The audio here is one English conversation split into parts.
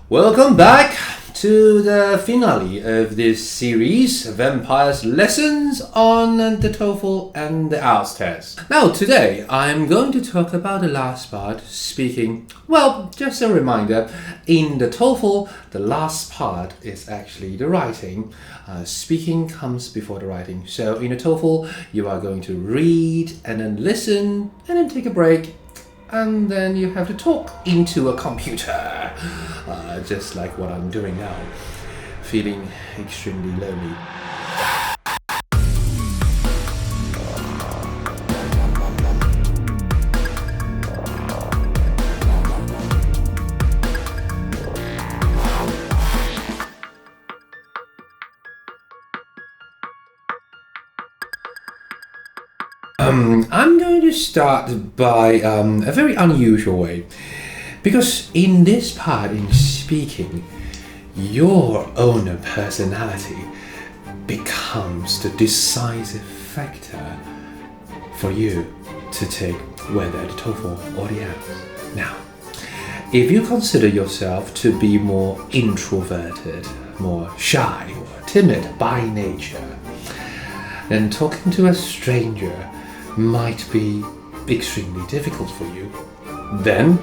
Welcome back to the finale of this series, Vampires Lessons on the TOEFL and the IELTS test. Now today I'm going to talk about the last part, speaking. Well, just a reminder, in the TOEFL the last part is actually the writing. Speaking comes before the writing. So in the TOEFL you are going to read and then listen and then take a break. And then you have to talk into a computer, just like what I'm doing now, feeling extremely lonely. I'm going to start by a very unusual way, because in this part in speaking, your own personality becomes the decisive factor for you to take whether the TOEFL or the IELTS. Now, if you consider yourself to be more introverted, more shy or timid by nature, then talking to a stranger might be extremely difficult for you, then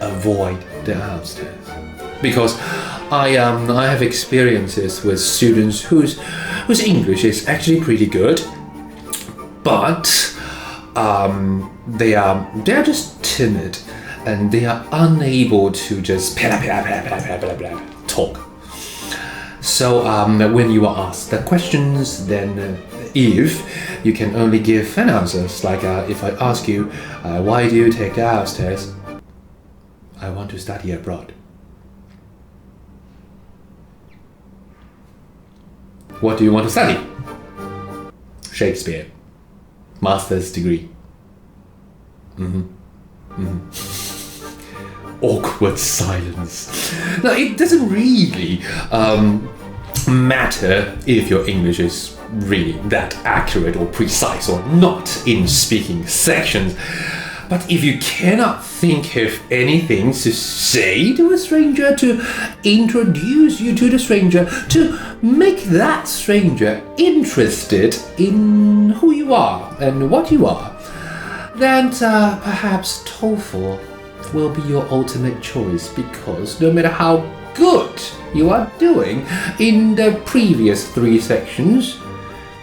avoid the IELTS test. Because I have experiences with students whose English is actually pretty good, but they are just timid and they are unable to just talk. So when you are asked the questions, then if you can only give an answers, like if I ask you, why do you take the IELTS test? I want to study abroad. What do you want to study? Shakespeare. Master's degree. Awkward silence. Now, it doesn't really matter if your English is really that accurate or precise or not in speaking sections, but if you cannot think of anything to say to a stranger, to introduce you to the stranger, to make that stranger interested in who you are and what you are, then perhaps TOEFL will be your ultimate choice, because no matter how good you are doing in the previous 3 sections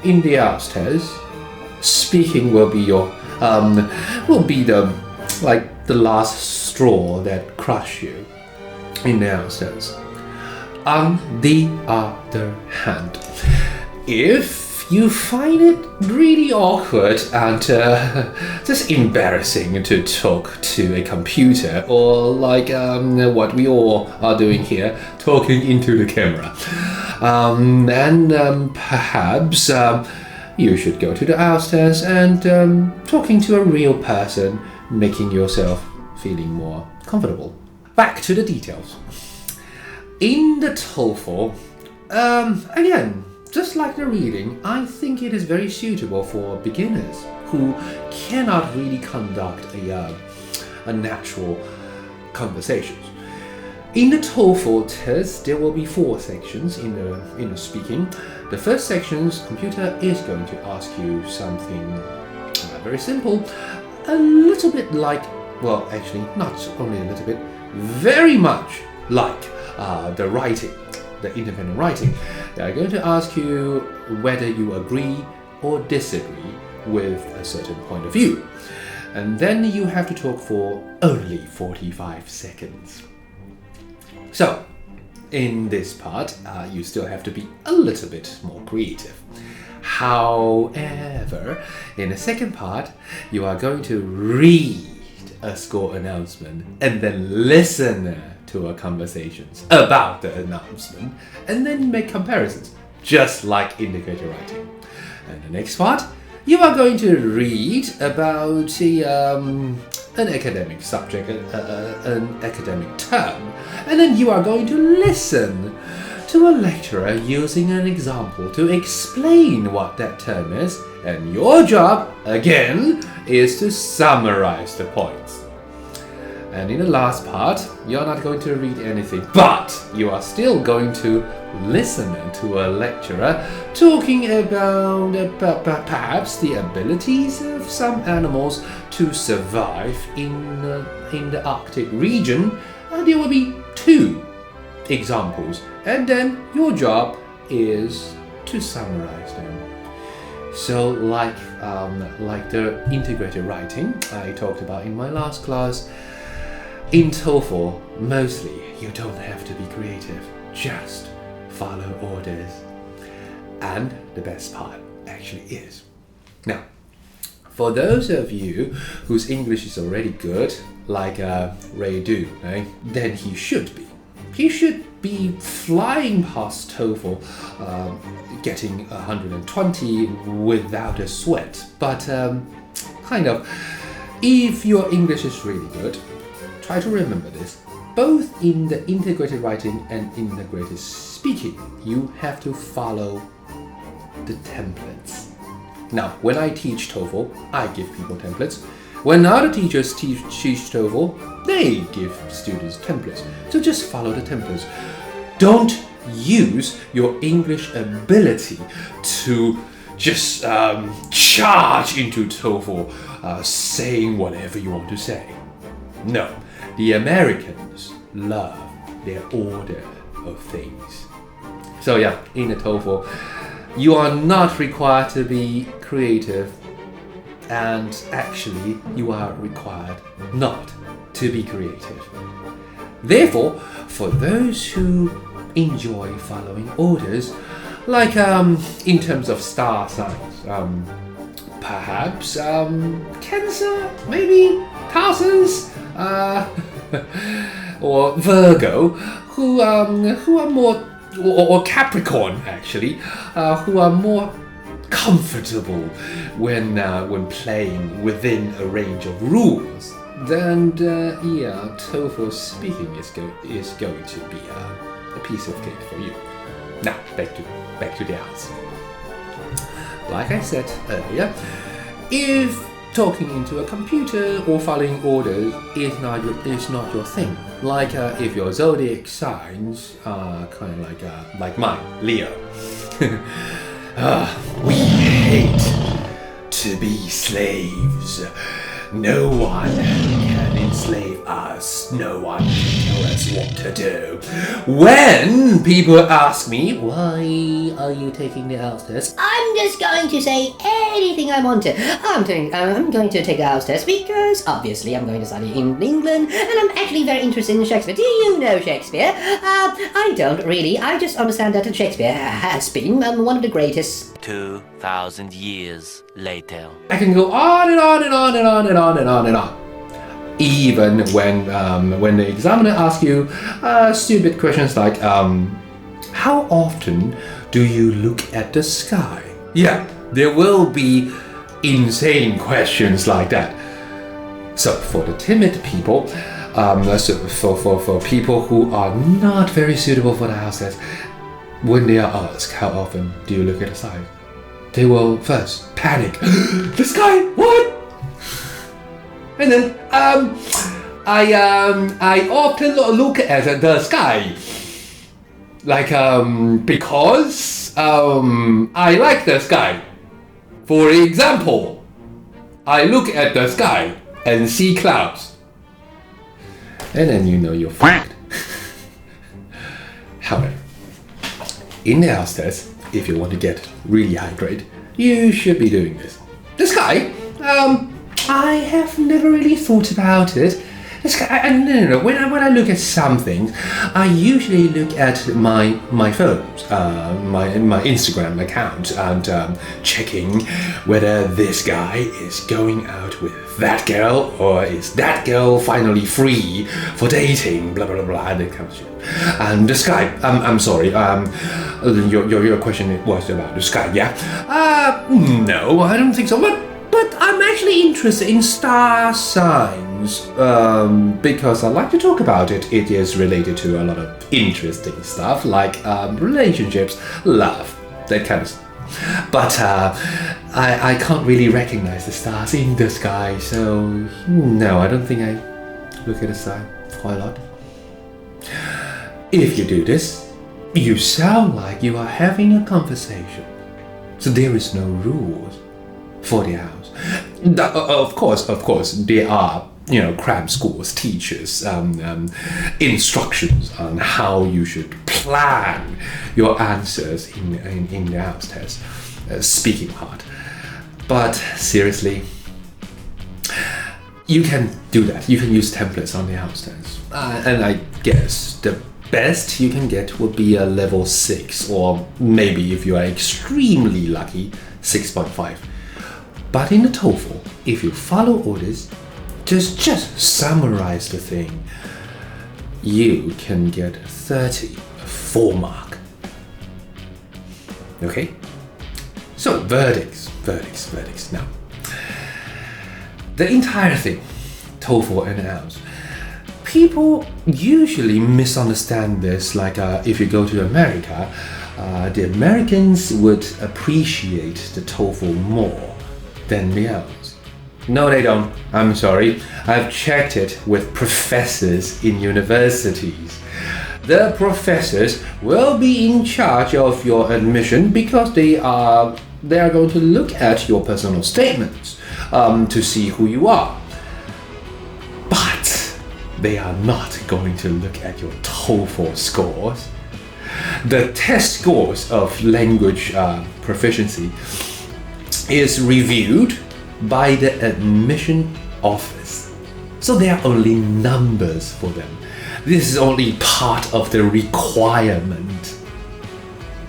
in the IELTS test, speaking will be your the last straw that crush you in the IELTS test. On the other hand, if you find it really awkward and just embarrassing to talk to a computer, or like what we all are doing here, talking into the camera, then perhaps you should go to the IELTS test and talking to a real person, making yourself feeling more comfortable. Back to the details. In the TOEFL, again, just like the reading, I think it is very suitable for beginners who cannot really conduct a natural conversation. In the TOEFL test, there will be 4 sections in the speaking. The first section's computer is going to ask you something very simple, a little bit like, well, actually not only a little bit, very much like the writing. The independent writing. They are going to ask you whether you agree or disagree with a certain point of view. And then you have to talk for only 45 seconds. So, in this part, you still have to be a little bit more creative. However, in the second part, you are going to read a score announcement and then listen to a conversations about the announcement, and then make comparisons, just like indicator writing. And the next part, you are going to read about an academic subject, an academic term, and then you are going to listen to a lecturer using an example to explain what that term is, and your job, again, is to summarize the points. And in the last part, you're not going to read anything, but you are still going to listen to a lecturer talking about perhaps the abilities of some animals to survive in the Arctic region. And there will be 2 examples, and then your job is to summarize them. So like the integrated writing I talked about in my last class, in TOEFL, mostly you don't have to be creative, just follow orders. And the best part actually is, now, for those of you whose English is already good, like Ray do, right? Then he should be flying past TOEFL, getting 120 without a sweat. But if your English is really good, try to remember this. Both in the integrated writing and integrated speaking, you have to follow the templates. Now, when I teach TOEFL, I give people templates. When other teachers teach TOEFL, they give students templates. So just follow the templates. Don't use your English ability to just charge into TOEFL saying whatever you want to say. No, the Americans love their order of things. So yeah, in the TOEFL, you are not required to be creative, and actually you are required not to be creative. Therefore, for those who enjoy following orders, like in terms of star signs, perhaps Cancer, maybe Taurus, or Virgo, who are more, or Capricorn actually, who are more comfortable when playing within a range of rules, then TOEFL speaking is going to be a piece of cake for you. Now back to the answer. Like I said earlier, if talking into a computer or following orders is not your thing, like if your zodiac signs are kind of like mine, Leo. We hate to be slaves. No one can enslave us. No one can tell us what to do. When people ask me, why are you taking the IELTS test? I'm just going to say anything I want to. I'm going to take the IELTS test because obviously I'm going to study in England and I'm actually very interested in Shakespeare. Do you know Shakespeare? I don't really. I just understand that Shakespeare has been one of the greatest. 2,000 years later. I can go on and on and on and on and on and on and on. Even when the examiner asks you stupid questions like, how often do you look at the sky? Yeah, there will be insane questions like that. So for the timid people, for people who are not very suitable for the IELTS test, when they are asked how often do you look at the sky, they will first panic. The sky? What? And then I often look at the sky, like because I like the sky. For example, I look at the sky and see clouds, and then you know you're fucked. However, in the IELTS test, if you want to get really high grade, you should be doing this. The sky, I have never really thought about it. The sky, no. When I look at something, I usually look at my phones, my Instagram account, and checking whether this guy is going out with that girl, or is that girl finally free for dating, blah blah blah, that kind of shit. And the sky, I'm sorry, your question was about the sky, yeah? No, I don't think so, but I'm actually interested in star signs, because I like to talk about it. It is related to a lot of interesting stuff, like relationships, love, that kind of stuff. But I can't really recognize the stars in the sky, so no, I don't think look at the side quite a lot. If you do this, you sound like you are having a conversation. So there is no rules for the house. Of course, there are, cram schools, teachers, instructions on how you should plan your answers in the house test, speaking part. But seriously, you can do that. You can use templates on the house test. And I guess the best you can get would be a level 6, or maybe if you are extremely lucky, 6.5. But in the TOEFL, if you follow orders, just summarize the thing, you can get 30, a 4 mark. Okay? So verdicts. Now, the entire thing, TOEFL and IELTS, people usually misunderstand this like if you go to America, the Americans would appreciate the TOEFL more than the IELTS. No, they don't. I'm sorry. I've checked it with professors in universities. The professors will be in charge of your admission because they are going to look at your personal statements to see who you are. But they are not going to look at your TOEFL scores. The test scores of language proficiency is reviewed by the admission office. So they are only numbers for them. This is only part of the requirement.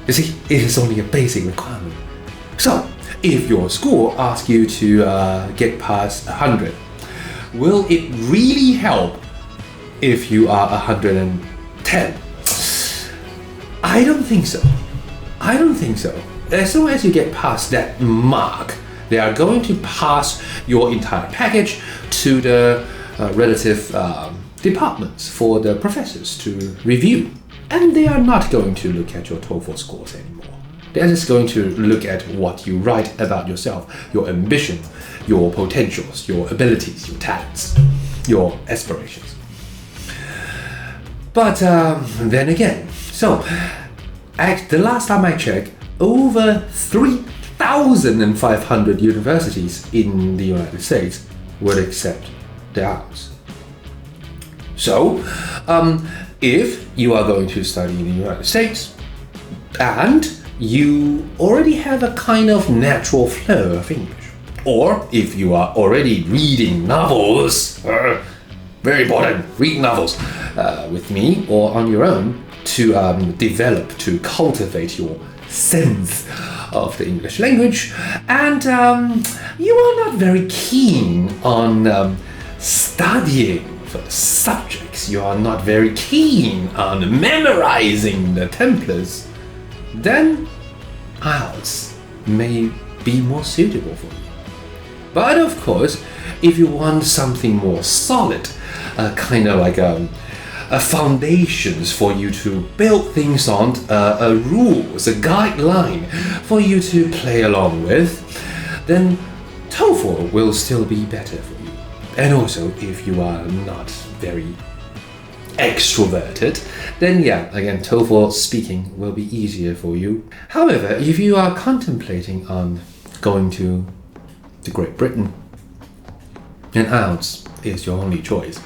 You see, it is only a basic requirement. So, if your school asks you to get past 100, will it really help if you are 110? I don't think so. As soon as you get past that mark, they are going to pass your entire package to the relative departments for the professors to review. And they are not going to look at your TOEFL scores anymore. They're just going to look at what you write about yourself, your ambition, your potentials, your abilities, your talents, your aspirations. But then again, so the last time I checked, over 3,500 universities in the United States would accept the IELTS. So, if you are going to study in the United States and you already have a kind of natural flow of English, or if you are already reading novels, very important, read novels with me or on your own to develop, to cultivate your sense of the English language, and you are not very keen on studying for the subjects, you are not very keen on memorizing the templates, then IELTS may be more suitable for you. But of course, if you want something more solid, kind of like a foundations for you to build things on, a rules, a guideline for you to play along with, then TOEFL will still be better for you. And also, if you are not very extroverted, then yeah, again, TOEFL speaking will be easier for you. However, if you are contemplating on going to Great Britain, then IELTS is your only choice.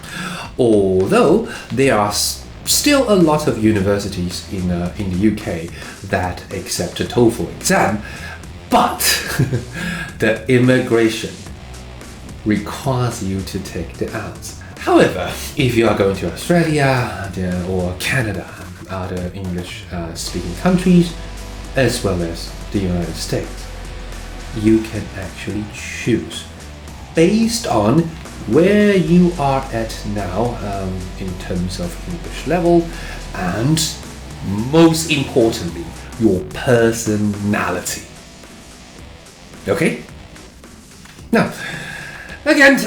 Although there are still a lot of universities in the UK that accept a TOEFL exam, but the immigration requires you to take the IELTS. However, if you are going to Australia or Canada, other English-speaking countries, as well as the United States, you can actually choose based on where you are at now in terms of English level, and most importantly, your personality. Okay? Now, Again,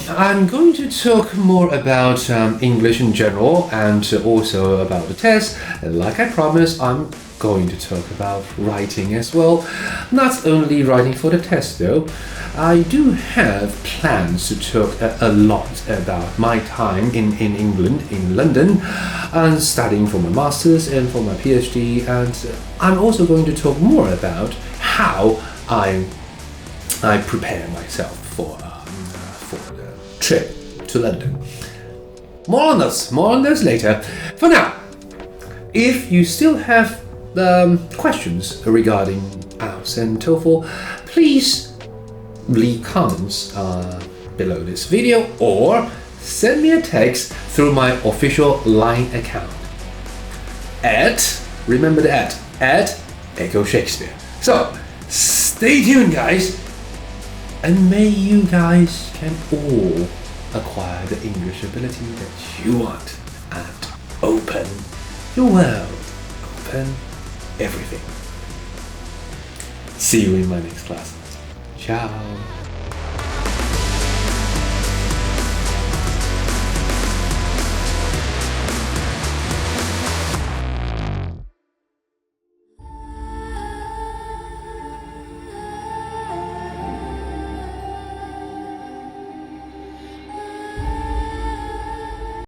I'm going to talk more about English in general and also about the test. Like I promised, I'm going to talk about writing as well. Not only writing for the test though. I do have plans to talk a lot about my time in England, in London, and studying for my master's and for my PhD. And I'm also going to talk more about how I prepare myself for the trip to London. More on this later. For now, if you still have questions regarding IELTS and TOEFL, please leave comments below this video or send me a text through my official Line account remember the at Echo Shakespeare. So stay tuned, guys, and may you guys can all acquire the English ability that you want and open your world, open everything. See you in my next class. Ciao.